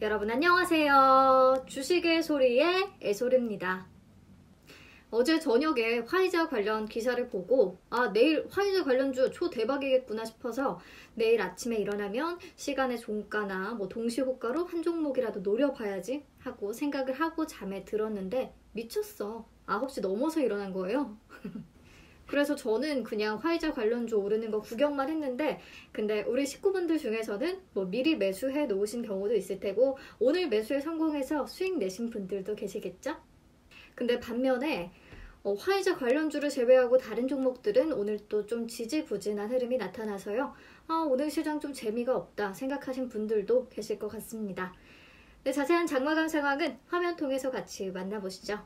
여러분 안녕하세요. 주식의 소리의 애솔입니다. 어제 저녁에 화이자 관련 기사를 보고 내일 화이자 관련주 초대박이겠구나 싶어서 내일 아침에 일어나면 시간의 종가나 동시호가로 한 종목이라도 노려봐야지 하고 생각을 하고 잠에 들었는데 미쳤어. 9시 넘어서 일어난 거예요. 그래서 저는 그냥 화이자 관련주 오르는 거 구경만 했는데, 근데 우리 식구분들 중에서는 미리 매수해 놓으신 경우도 있을 테고 오늘 매수에 성공해서 수익 내신 분들도 계시겠죠? 근데 반면에 화이자 관련주를 제외하고 다른 종목들은 오늘 또 좀 지지부진한 흐름이 나타나서요. 오늘 시장 좀 재미가 없다 생각하신 분들도 계실 것 같습니다. 네, 자세한 장마감 상황은 화면 통해서 같이 만나보시죠.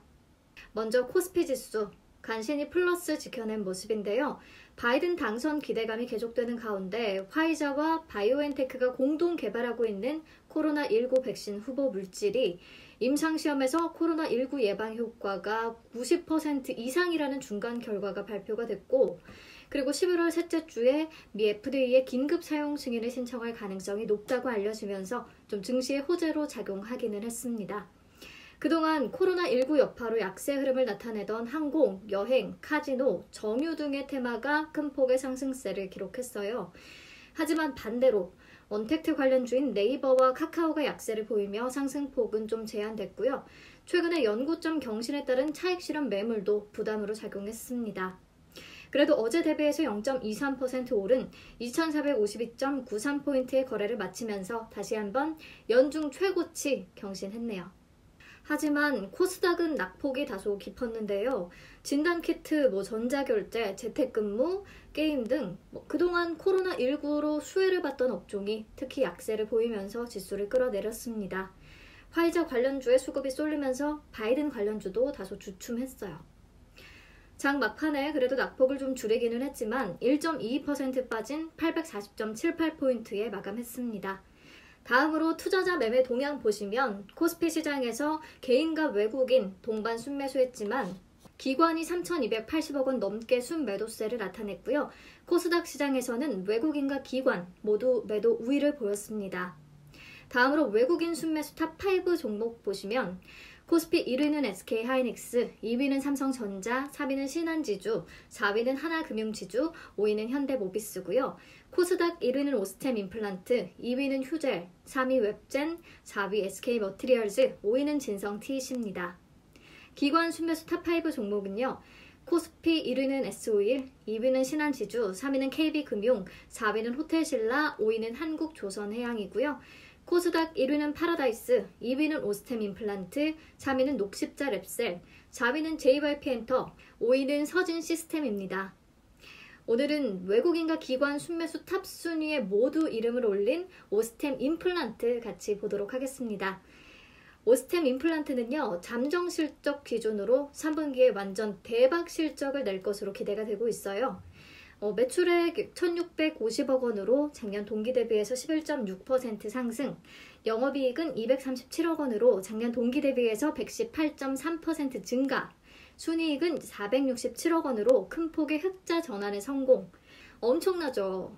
먼저 코스피 지수 간신히 플러스 지켜낸 모습인데요. 바이든 당선 기대감이 계속되는 가운데 화이자와 바이오엔테크가 공동 개발하고 있는 코로나19 백신 후보 물질이 임상시험에서 코로나19 예방 효과가 90% 이상이라는 중간 결과가 발표가 됐고, 그리고 11월 셋째 주에 미 FDA에 긴급 사용 승인을 신청할 가능성이 높다고 알려지면서 좀 증시의 호재로 작용하기는 했습니다. 그동안 코로나19 여파로 약세 흐름을 나타내던 항공, 여행, 카지노, 정유 등의 테마가 큰 폭의 상승세를 기록했어요. 하지만 반대로 언택트 관련주인 네이버와 카카오가 약세를 보이며 상승폭은 좀 제한됐고요. 최근에 연고점 경신에 따른 차익 실현 매물도 부담으로 작용했습니다. 그래도 어제 대비해서 0.23% 오른 2452.93포인트의 거래를 마치면서 다시 한번 연중 최고치 경신했네요. 하지만 코스닥은 낙폭이 다소 깊었는데요. 진단키트, 전자결제, 재택근무, 게임 등 그동안 코로나19로 수혜를 받던 업종이 특히 약세를 보이면서 지수를 끌어내렸습니다. 화이자 관련주의 수급이 쏠리면서 바이든 관련주도 다소 주춤했어요. 장 막판에 그래도 낙폭을 좀 줄이기는 했지만 1.22% 빠진 840.78포인트에 마감했습니다. 다음으로 투자자 매매 동향 보시면 코스피 시장에서 개인과 외국인 동반 순매수했지만 기관이 3,280억 원 넘게 순매도세를 나타냈고요. 코스닥 시장에서는 외국인과 기관 모두 매도 우위를 보였습니다. 다음으로 외국인 순매수 탑5 종목 보시면 코스피 1위는 SK하이닉스, 2위는 삼성전자, 3위는 신한지주, 4위는 하나금융지주, 5위는 현대모비스고요. 코스닥 1위는 오스템 임플란트, 2위는 휴젤, 3위 웹젠, 4위 SK머티리얼즈, 5위는 진성TC입니다. 기관 순매수 탑5 종목은요. 코스피 1위는 S51, 2위는 신한지주, 3위는 KB금융, 4위는 호텔신라, 5위는 한국조선해양이고요. 코스닥 1위는 파라다이스, 2위는 오스템 임플란트, 3위는 녹십자 랩셀, 4위는 JYP엔터, 5위는 서진시스템입니다. 오늘은 외국인과 기관 순매수 탑 순위에 모두 이름을 올린 오스템 임플란트 같이 보도록 하겠습니다. 오스템 임플란트는요, 잠정 실적 기준으로 3분기에 완전 대박 실적을 낼 것으로 기대가 되고 있어요. 매출액 1,650억 원으로 작년 동기 대비해서 11.6% 상승, 영업이익은 237억 원으로 작년 동기 대비해서 118.3% 증가, 순이익은 467억 원으로 큰 폭의 흑자 전환에 성공. 엄청나죠?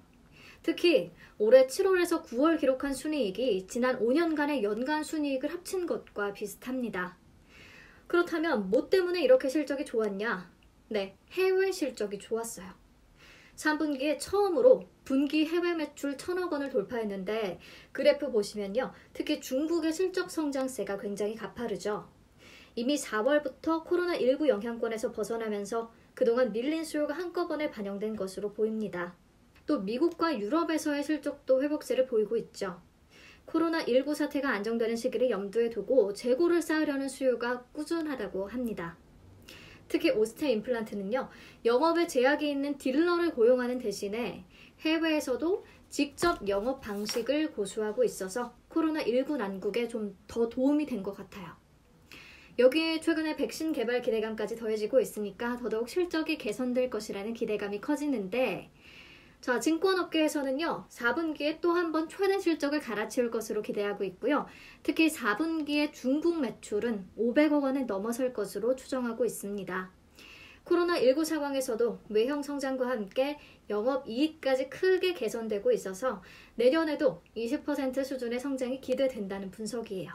특히 올해 7월에서 9월 기록한 순이익이 지난 5년간의 연간 순이익을 합친 것과 비슷합니다. 그렇다면 뭐 때문에 이렇게 실적이 좋았냐? 네, 해외 실적이 좋았어요. 3분기에 처음으로 분기 해외 매출 1,000억 원을 돌파했는데 그래프 보시면요. 특히 중국의 실적 성장세가 굉장히 가파르죠. 이미 4월부터 코로나19 영향권에서 벗어나면서 그동안 밀린 수요가 한꺼번에 반영된 것으로 보입니다. 또 미국과 유럽에서의 실적도 회복세를 보이고 있죠. 코로나19 사태가 안정되는 시기를 염두에 두고 재고를 쌓으려는 수요가 꾸준하다고 합니다. 특히 오스템 임플란트는요. 영업에 제약이 있는 딜러를 고용하는 대신에 해외에서도 직접 영업 방식을 고수하고 있어서 코로나19 난국에 좀 더 도움이 된 것 같아요. 여기에 최근에 백신 개발 기대감까지 더해지고 있으니까 더더욱 실적이 개선될 것이라는 기대감이 커지는데, 자, 증권업계에서는요. 4분기에 또 한 번 최대 실적을 갈아치울 것으로 기대하고 있고요. 특히 4분기에 중국 매출은 500억 원을 넘어설 것으로 추정하고 있습니다. 코로나19 상황에서도 외형 성장과 함께 영업이익까지 크게 개선되고 있어서 내년에도 20% 수준의 성장이 기대된다는 분석이에요.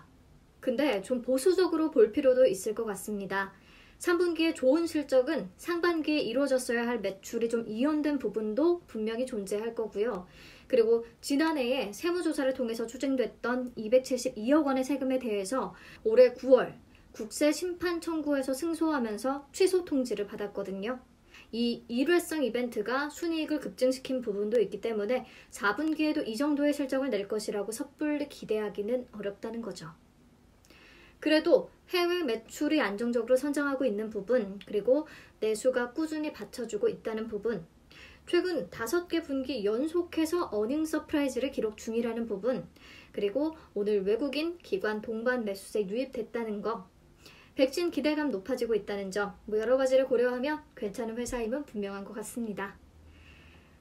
근데 좀 보수적으로 볼 필요도 있을 것 같습니다. 3분기에 좋은 실적은 상반기에 이루어졌어야 할 매출이 좀 이연된 부분도 분명히 존재할 거고요. 그리고 지난해에 세무조사를 통해서 추징됐던 272억 원의 세금에 대해서 올해 9월 국세 심판 청구에서 승소하면서 취소 통지를 받았거든요. 이 일회성 이벤트가 순이익을 급증시킨 부분도 있기 때문에 4분기에도 이 정도의 실적을 낼 것이라고 섣불리 기대하기는 어렵다는 거죠. 그래도 해외 매출이 안정적으로 선장하고 있는 부분, 그리고 내수가 꾸준히 받쳐주고 있다는 부분, 최근 5개 분기 연속해서 어닝 서프라이즈를 기록 중이라는 부분, 그리고 오늘 외국인 기관 동반 매수세 유입됐다는 거, 백신 기대감 높아지고 있다는 점, 여러 가지를 고려하면 괜찮은 회사임은 분명한 것 같습니다.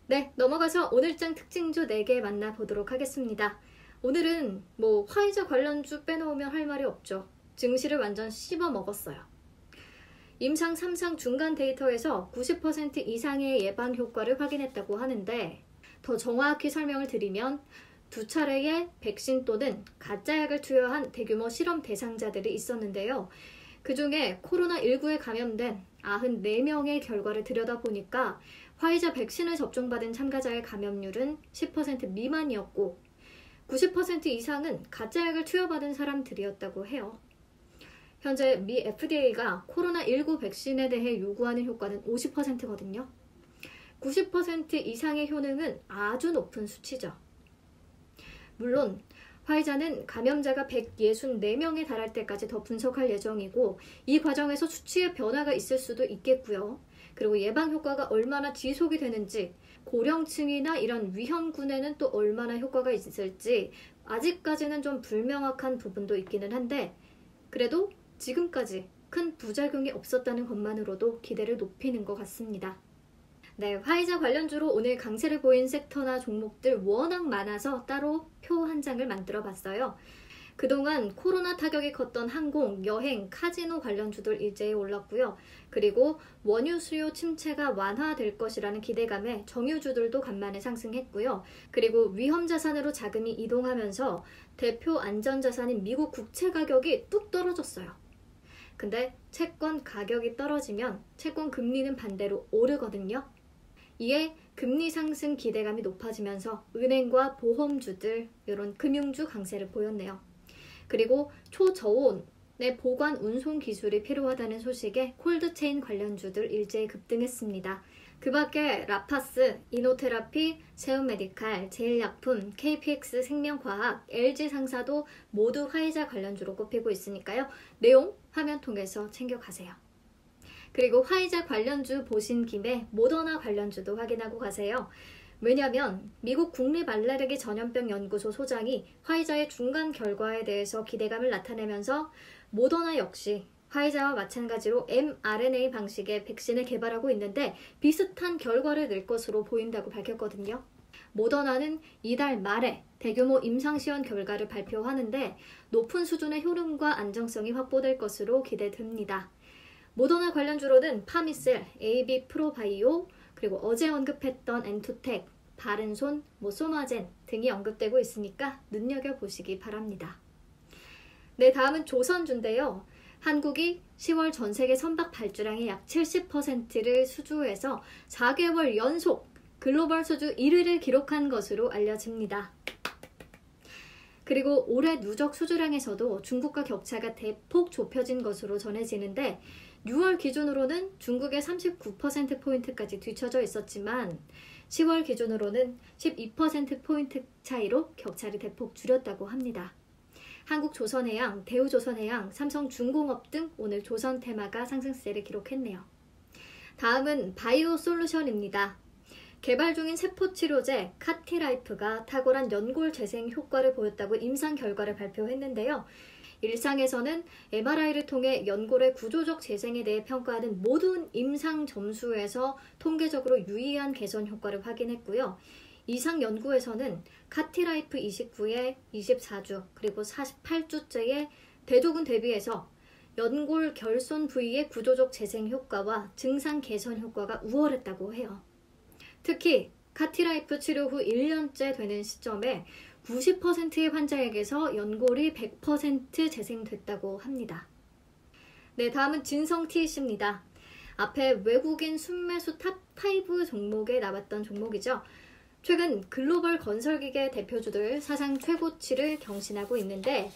네, 넘어가서 오늘장 특징주 4개 만나보도록 하겠습니다. 오늘은 화이자 관련주 빼놓으면 할 말이 없죠. 증시를 완전 씹어 먹었어요. 임상 3상 중간 데이터에서 90% 이상의 예방 효과를 확인했다고 하는데, 더 정확히 설명을 드리면 2차례의 백신 또는 가짜약을 투여한 대규모 실험 대상자들이 있었는데요. 그 중에 코로나19에 감염된 94명의 결과를 들여다보니까 화이자 백신을 접종받은 참가자의 감염률은 10% 미만이었고 90% 이상은 가짜약을 투여받은 사람들이었다고 해요. 현재 미 FDA가 코로나19 백신에 대해 요구하는 효과는 50%거든요. 90% 이상의 효능은 아주 높은 수치죠. 물론 화이자는 감염자가 164명에 달할 때까지 더 분석할 예정이고 이 과정에서 수치의 변화가 있을 수도 있겠고요. 그리고 예방 효과가 얼마나 지속이 되는지, 고령층이나 이런 위험군에는 또 얼마나 효과가 있을지 아직까지는 좀 불명확한 부분도 있기는 한데, 그래도 지금까지 큰 부작용이 없었다는 것만으로도 기대를 높이는 것 같습니다. 네, 화이자 관련주로 오늘 강세를 보인 섹터나 종목들 워낙 많아서 따로 표 한 장을 만들어 봤어요. 그동안 코로나 타격이 컸던 항공, 여행, 카지노 관련주들 일제히 올랐고요. 그리고 원유 수요 침체가 완화될 것이라는 기대감에 정유주들도 간만에 상승했고요. 그리고 위험 자산으로 자금이 이동하면서 대표 안전자산인 미국 국채 가격이 뚝 떨어졌어요. 근데 채권 가격이 떨어지면 채권 금리는 반대로 오르거든요. 이에 금리 상승 기대감이 높아지면서 은행과 보험주들, 이런 금융주 강세를 보였네요. 그리고 초저온의 보관 운송 기술이 필요하다는 소식에 콜드체인 관련주들 일제히 급등했습니다. 그 밖에 라파스, 이노테라피, 세움메디칼, 제일약품, KPX 생명과학, LG상사도 모두 화이자 관련주로 꼽히고 있으니까요. 내용 화면 통해서 챙겨가세요. 그리고 화이자 관련주 보신 김에 모더나 관련주도 확인하고 가세요. 왜냐하면 미국 국립알레르기 전염병 연구소 소장이 화이자의 중간 결과에 대해서 기대감을 나타내면서 모더나 역시 화이자와 마찬가지로 mRNA 방식의 백신을 개발하고 있는데 비슷한 결과를 낼 것으로 보인다고 밝혔거든요. 모더나는 이달 말에 대규모 임상시험 결과를 발표하는데 높은 수준의 효능과 안정성이 확보될 것으로 기대됩니다. 모더나 관련주로는 파미셀, AB 프로바이오, 그리고 어제 언급했던 엔투텍, 바른손, 소마젠 등이 언급되고 있으니까 눈여겨보시기 바랍니다. 네, 다음은 조선주인데요. 한국이 10월 전세계 선박 발주량의 약 70%를 수주해서 4개월 연속 글로벌 수주 1위를 기록한 것으로 알려집니다. 그리고 올해 누적 수주량에서도 중국과 격차가 대폭 좁혀진 것으로 전해지는데 6월 기준으로는 중국의 39%포인트까지 뒤처져 있었지만 10월 기준으로는 12%포인트 차이로 격차를 대폭 줄였다고 합니다. 한국조선해양, 대우조선해양, 삼성중공업 등 오늘 조선 테마가 상승세를 기록했네요. 다음은 바이오솔루션입니다. 개발 중인 세포치료제 카티라이프가 탁월한 연골 재생 효과를 보였다고 임상 결과를 발표했는데요. 일상에서는 MRI를 통해 연골의 구조적 재생에 대해 평가하는 모든 임상 점수에서 통계적으로 유의한 개선 효과를 확인했고요. 이상 연구에서는 카티라이프 29의 24주 그리고 48주째의 대조군 대비해서 연골 결손 부위의 구조적 재생 효과와 증상 개선 효과가 우월했다고 해요. 특히 카티라이프 치료 후 1년째 되는 시점에 90%의 환자에게서 연골이 100% 재생됐다고 합니다. 네, 다음은 진성 TC입니다. 앞에 외국인 순매수 탑5 종목에 나왔던 종목이죠. 최근 글로벌 건설기계 대표주들 사상 최고치를 경신하고 있는데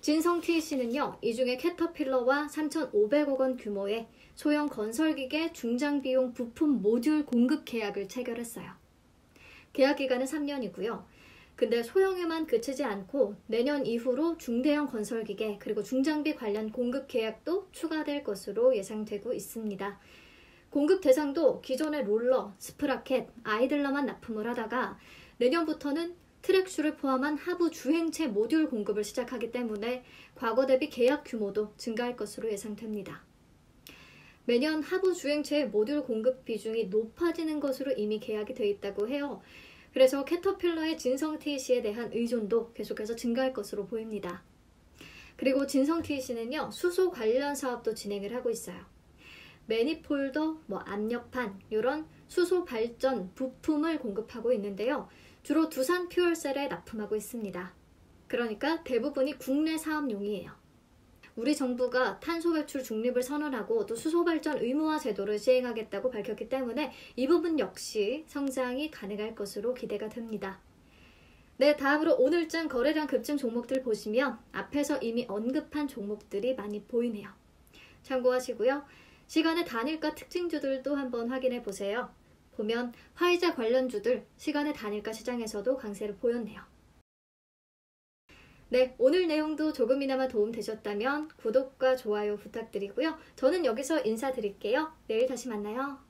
진성 TC는요, 이 중에 캐터필러와 3,500억 원 규모의 소형 건설기계 중장비용 부품 모듈 공급 계약을 체결했어요. 계약 기간은 3년이고요. 근데 소형에만 그치지 않고 내년 이후로 중대형 건설기계 그리고 중장비 관련 공급 계약도 추가될 것으로 예상되고 있습니다. 공급 대상도 기존의 롤러, 스프라켓, 아이들러만 납품을 하다가 내년부터는 트랙슈를 포함한 하부 주행체 모듈 공급을 시작하기 때문에 과거 대비 계약 규모도 증가할 것으로 예상됩니다. 매년 하부 주행체 모듈 공급 비중이 높아지는 것으로 이미 계약이 되어 있다고 해요. 그래서 캐터필러의 진성 TC에 대한 의존도 계속해서 증가할 것으로 보입니다. 그리고 진성 TC는요, 수소 관련 사업도 진행을 하고 있어요. 매니폴더, 압력판 이런 수소 발전 부품을 공급하고 있는데요. 주로 두산 퓨얼셀에 납품하고 있습니다. 그러니까 대부분이 국내 사업용이에요. 우리 정부가 탄소 배출 중립을 선언하고 또 수소 발전 의무화 제도를 시행하겠다고 밝혔기 때문에 이 부분 역시 성장이 가능할 것으로 기대가 됩니다. 네, 다음으로 오늘장 거래량 급증 종목들 보시면 앞에서 이미 언급한 종목들이 많이 보이네요. 참고하시고요. 시간의 단일가 특징주들도 한번 확인해 보세요. 보면 화이자 관련주들 시간의 단일가 시장에서도 강세를 보였네요. 네, 오늘 내용도 조금이나마 도움되셨다면 구독과 좋아요 부탁드리고요. 저는 여기서 인사드릴게요. 내일 다시 만나요.